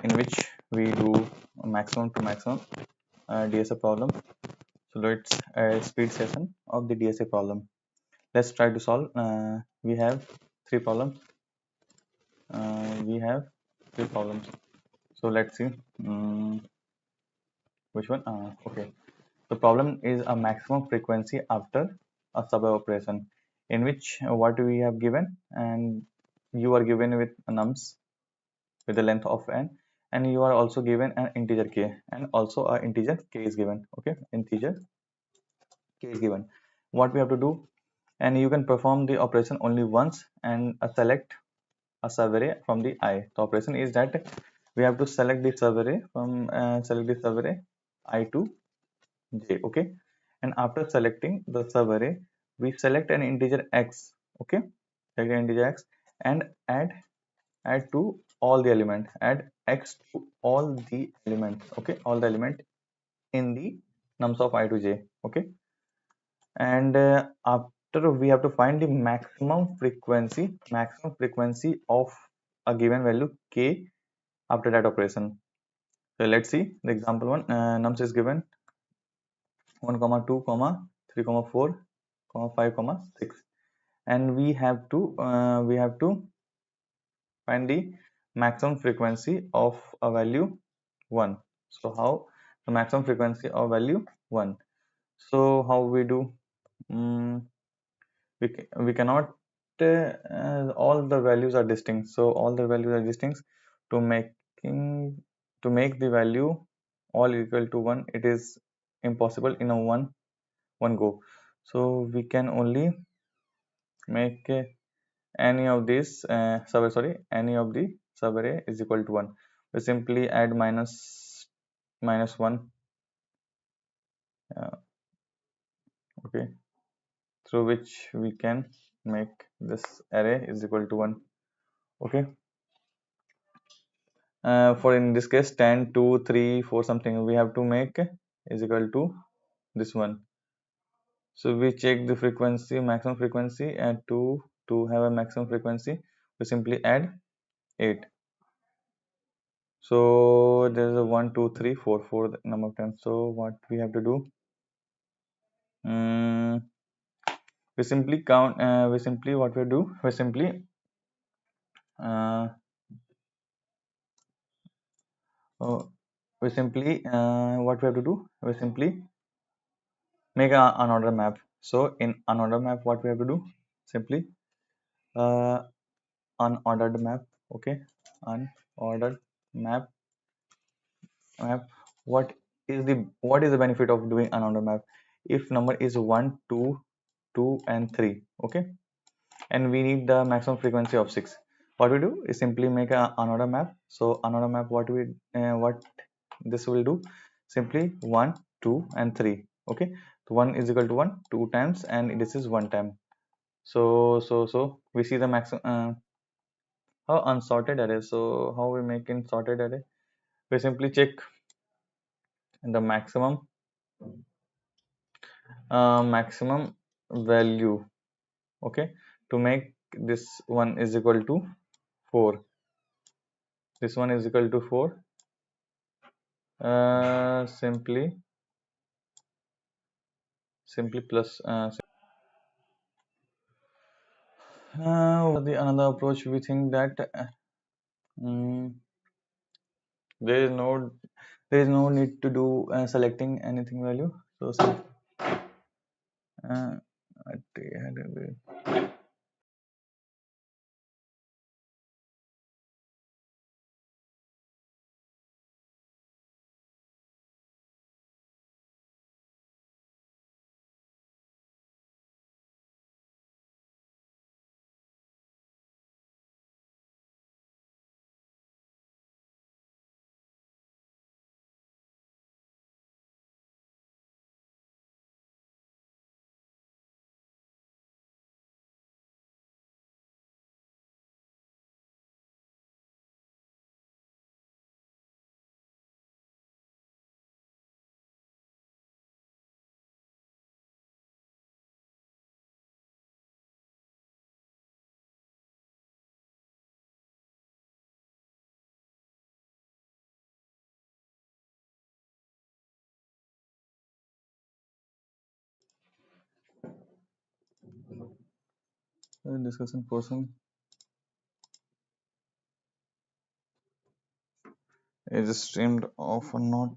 in which we do maximum to maximum DSA problem. So it's a speed session of the DSA problem. Let's try to solve. We have three problems. So let's see which one. Okay. The problem is a maximum frequency after a subway operation, in which what we have given, and you are given with nums with the length of n, and you are also given an integer k, and also a integer k is given. Okay, integer k is given. What we have to do, and you can perform the operation only once and select a survey from the I. The operation is that we have to select the survey from I to j. Okay, and after selecting the survey, we select an integer x. Okay, select an integer x and add to all the element, add x to all the elements. Okay, all the element in the nums of I to j. Okay, and after we have to find the maximum frequency of a given value k after that operation. So let's see the example one. Nums is given 1 comma 2 comma 3 comma 4 comma 5 comma 6, and we have to find the maximum frequency of a value 1. So how the maximum frequency of value 1? So how we do? We cannot all the values are distinct, so all the values are distinct. To make the value all equal to 1, it is impossible in a one go. So we can only make any of these any of the subarray is equal to 1. We simply add minus 1, okay, through which we can make this array is equal to 1. Okay, for in this case 10 2 3 4 something, we have to make is equal to this one. So we check the frequency, maximum frequency, and to have a maximum frequency we simply add 8. So there is a 1 2 3 4 4 number of times. So what we have to do, we simply count, we simply what we do, we simply what we have to do, we simply make an order map. So in unordered map, what we have to do, simply unordered map. Okay, unordered map. What is the benefit of doing unordered map? If number is 1 2 2 and 3, okay, and we need the maximum frequency of 6, what we do is simply make an unordered map. So unordered map, what this will do, simply 1 2 and 3. Okay, so 1 is equal to 1 2 times, and this is 1 time. So we see the maximum. How unsorted array? So how we make in sorted array? We simply check the maximum value. Okay, to make this one is equal to 4. This one is equal to 4. Simply plus. The another approach, we think that there is no need to do selecting anything value. So Discussion portion is streamed off or not.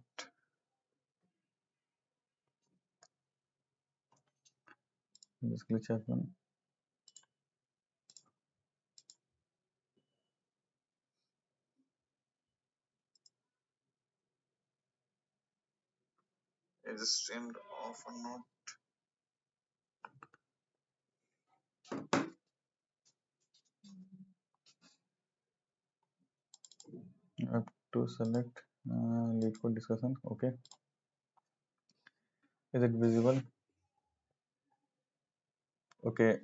This glitch happened. Is streamed off or not? I have to select lead for discussion. Okay. Is it visible? Okay.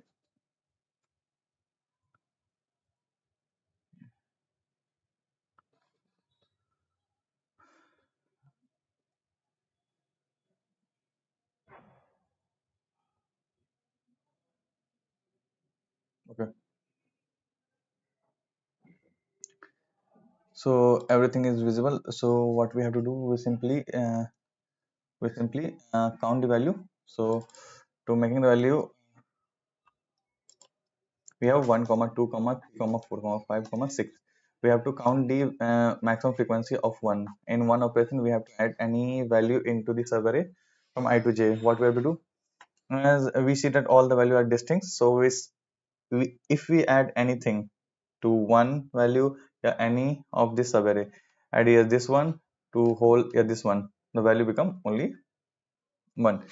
Okay. So everything is visible. So what we have to do, we simply count the value. So to making the value, we have 1 comma 2 comma 3 comma 4 comma 5 comma 6. We have to count the maximum frequency of 1. In one operation we have to add any value into the subarray from I to j. What we have to do, as we see that all the value are distinct, so if we add anything to one value, yeah, any of this subarray, add here this one to whole, yeah, this one, the value become only 1.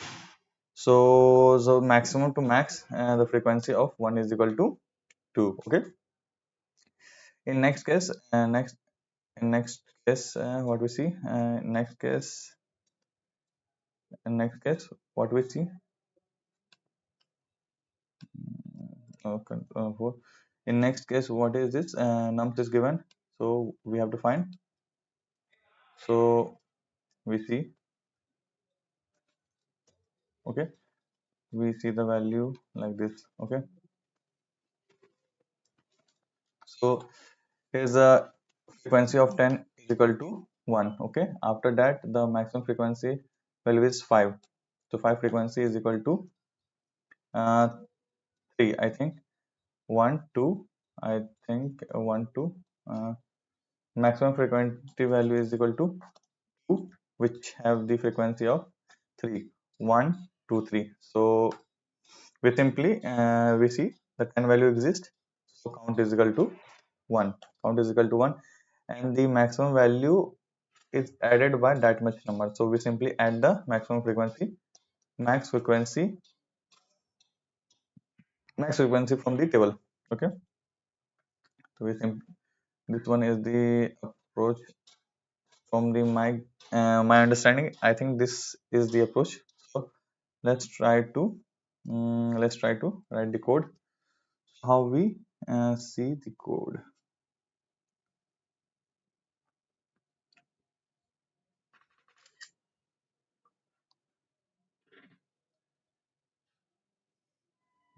So maximum to max, the frequency of 1 is equal to 2. Okay. In next case, what we see, next case what we see, okay, in next case, what is this, nums is given, so we have to find. So we see, okay, we see the value like this. Okay, so here's a frequency of 10 is equal to 1. Okay, after that the maximum frequency value is 5. So 5 frequency is equal to 3, I think. 1 2, I think 1 2, uh, maximum frequency value is equal to 2, which have the frequency of 3. 1 2 3. So we simply we see the 10 value exists, so count is equal to 1. Count is equal to 1, and the maximum value is added by that much number. So we simply add the maximum frequency, max frequency max frequency from the table. Okay, so this one is the approach from the my understanding. I think this is the approach. So let's try to write the code, how we see the code.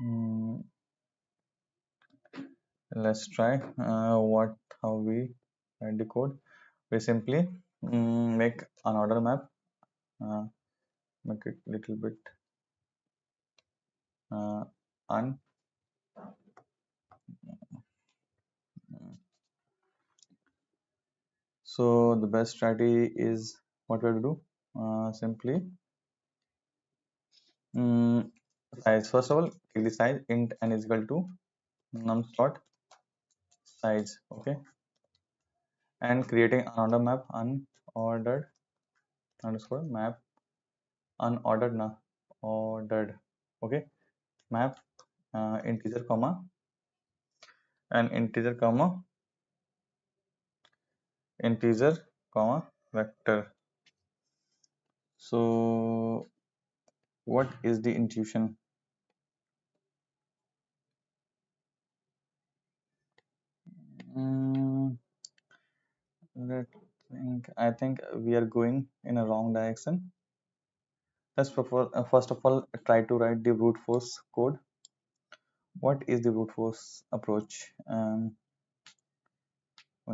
Mm, let's try what how we write the code. We simply make an order map, uh, make it little bit uh, un so the best strategy is what we have to do, simply size. First of all, take the size, int n is equal to nums dot size. Okay, and creating another map, unordered underscore map, unordered na ordered. Okay, map integer comma and integer comma vector. So what is the intuition? mm, I think we are going in a wrong direction. Let's first of all try to write the brute force code. What is the brute force approach? 1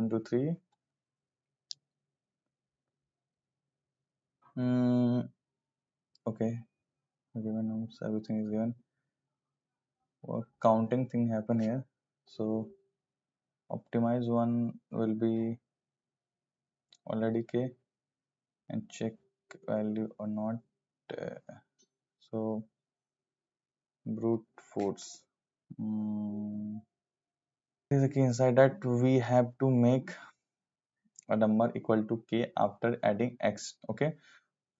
2 3. Okay, given everything is given. counting thing happen here. So optimize one will be already k and check value or not. So brute force. Is the key inside that we have to make a number equal to k after adding x. Okay,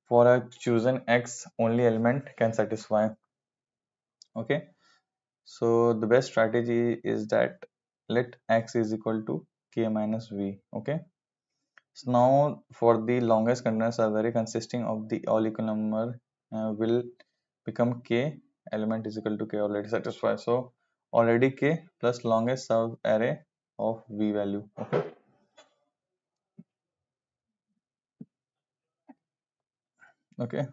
for a chosen x, only element can satisfy. Okay, so the best strategy is that let x is equal to k minus v. Okay, so now for the longest continuous array consisting of the all equal number will become k element is equal to k already satisfied. So already k plus longest sub array of v value. Okay, okay,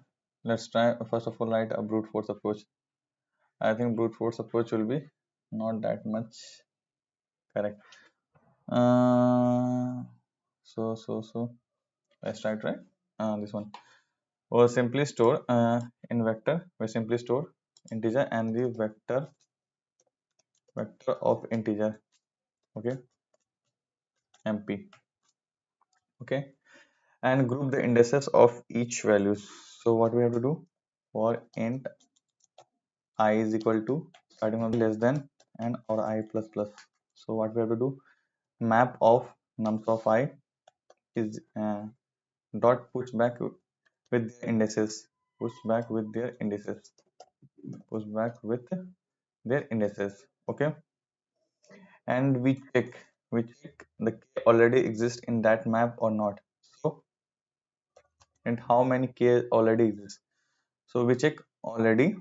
let's try first of all write a brute force approach. I think brute force approach will be not that much correct. Uh, so let's try it, right. This one. Or simply store in vector. We simply store integer and the vector of integer. Okay, MP. Okay, and group the indices of each values. So what we have to do for int I is equal to starting from less than and or I plus plus. So what we have to do, map of nums of I is dot push back with their indices, push back with their indices, push back with their indices. Okay, and we check the k already exists in that map or not. So and how many k already exists. So we check already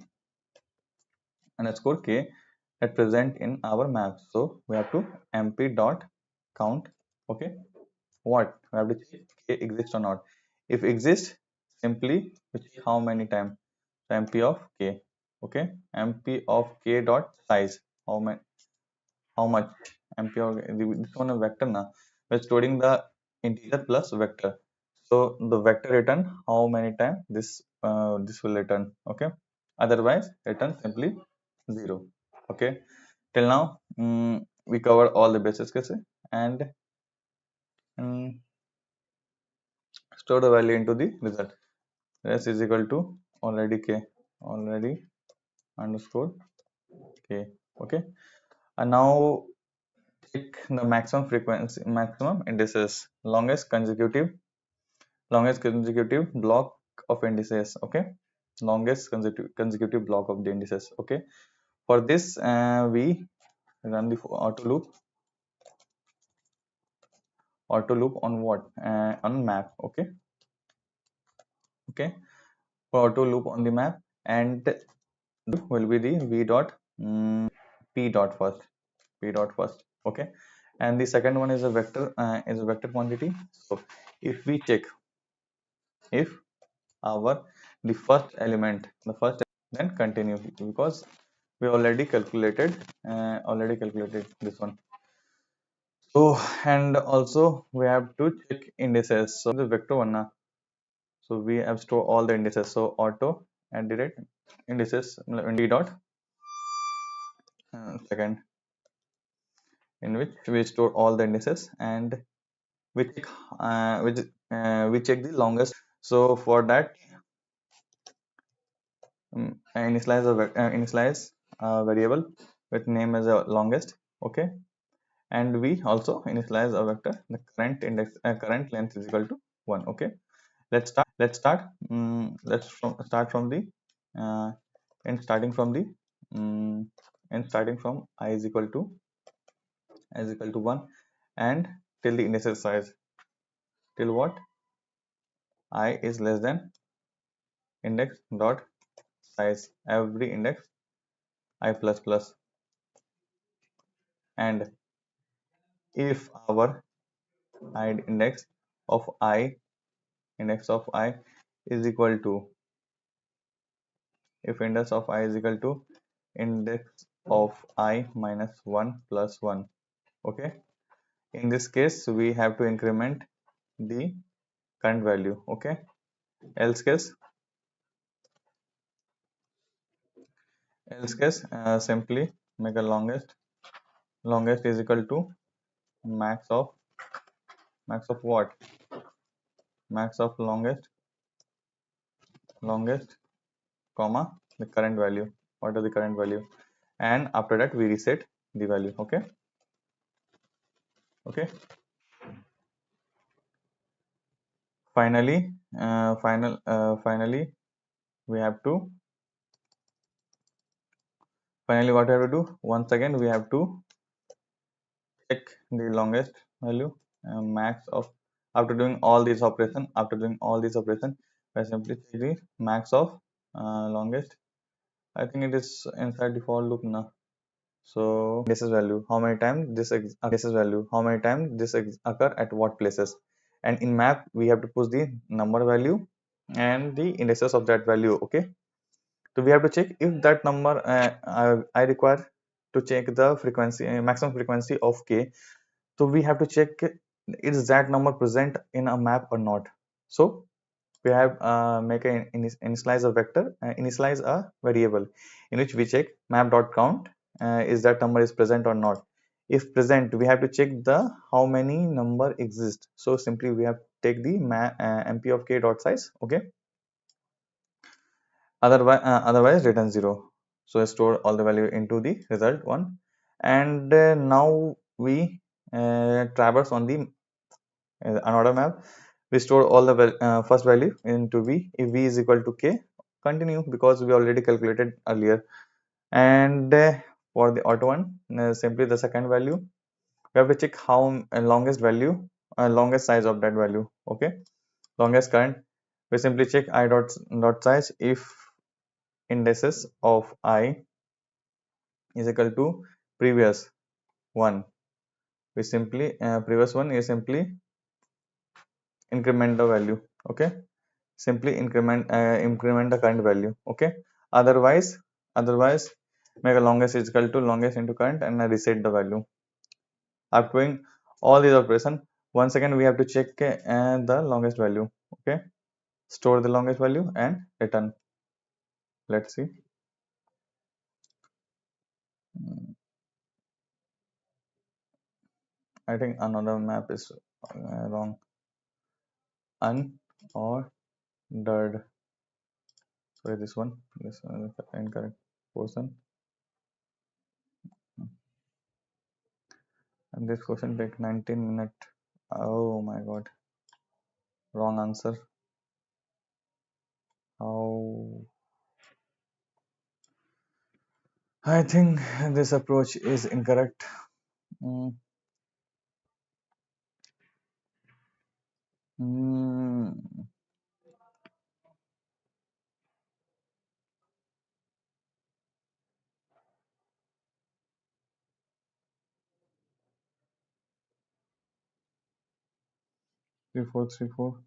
underscore k that present in our map. So we have to mp dot count. Okay, what we have to check k exists or not. If exists, simply we check how many times. So mp of k. Okay, mp of k dot size. How much mp of this one a vector now. We're storing the integer plus vector. So the vector return how many times this will return. Okay, otherwise return simply 0. Okay, till now we covered all the basic cases and um, store the value into the result. S is equal to already k, already underscore k. Okay, and now check the maximum frequency, maximum indices, longest consecutive block of indices. Okay, longest consecutive block of the indices. Okay, for this we run the auto loop on what on map. Okay, okay, for auto loop on the map, and will be the v dot p dot first, p dot first. Okay, and the second one is a vector quantity. So if we check if our the first then continue, because we already calculated this one. So and also we have to check indices. So the vector one na, so we have stored all the indices. So auto and direct indices d dot second, in which we store all the indices and we check we check the longest. So for that initialize a variable with name as a longest. Okay, and we also initialize a vector the current length is equal to 1. Okay, let's start start from the uh, and starting from the and starting from I is equal to 1 and till the initial size, till what I is less than index dot size every index I plus plus. And if our index of I is equal to, if index of I is equal to index of I minus 1 plus 1. Okay, in this case we have to increment the current value. Okay, else case else case, simply make a longest is equal to max of what, max of longest comma the current value, what is the current value, and after that we reset the value. Okay. Okay. Finally, finally we have to finally what we have to do, once again we have to check the longest value, max of, after doing all these operation I simply check the max of longest. I think it is inside the for loop now. So how many times this occur at what places, and in map we have to push the number value and the indices of that value. Okay. So we have to check if that number, I require to check the frequency, maximum frequency of k. So we have to check is that number present in a map or not. So we have make a initialize a vector, initialize a variable in which we check map dot count, is that number is present or not. If present, we have to check the how many number exist. So simply we have take the mp of k dot size. Okay. Otherwise return 0. So store all the value into the result one, and now we traverse on the another map. We store all the first value into v. If v is equal to k, continue because we already calculated earlier. And for the auto one, simply the second value we have to check how longest value, longest size of that value. Okay. Longest current, we simply check I dot size if indices of I is equal to previous one. We simply previous one is simply increment the value. Okay. Simply increment the current value. Okay. Otherwise make a longest is equal to longest into current and reset the value. After doing all these operation, once again we have to check the longest value. Okay. Store the longest value and return. Let's see. Mm, I think another map is wrong. Unordered. Sorry, this one is the incorrect portion. And this question take 19 minutes. Oh my god. Wrong answer. How? I think this approach is incorrect. Mm, mm, 3434.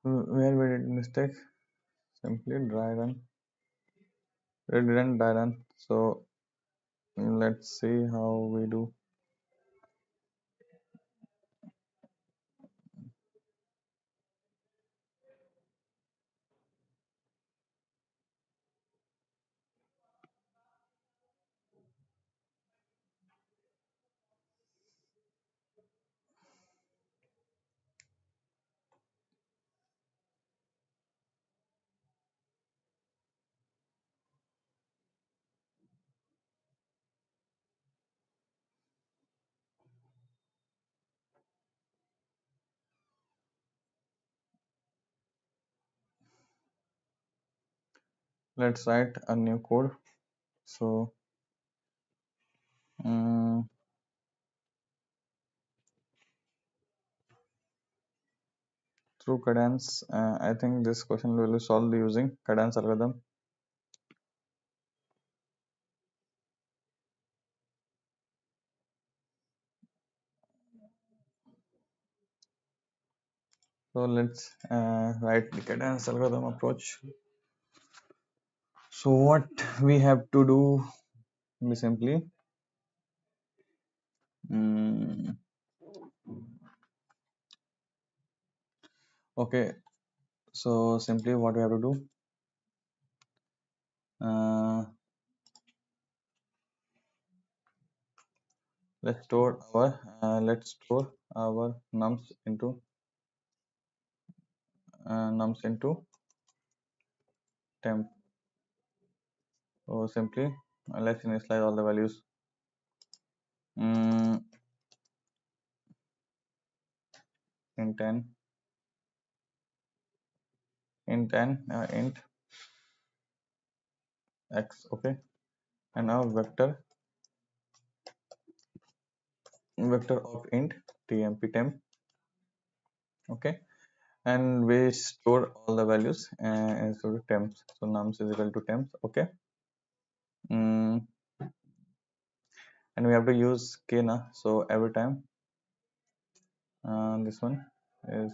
Where we did mistake? Simply dry run. We didn't dry run. So let's see how we do. Let's write a new code. So um, through cadence. I think this question will be solved using cadence algorithm. So let's write the cadence algorithm approach. So what we have to do is simply mm, okay. So simply what we have to do, uh, let's store our nums into temp. So simply let's initialize all the values. mm, int 10 int x, okay, and now vector of int temp, okay, and we store all the values into temps. So nums is equal to temps, okay. mm, and we have to use k na, so every time this one is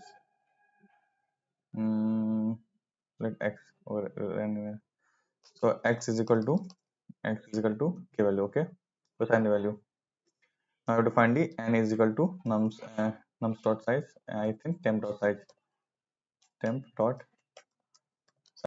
mm, let x or so x is equal to k value, okay. So find the value. Now I have to find the n is equal to nums dot size, I think temp dot size, temp dot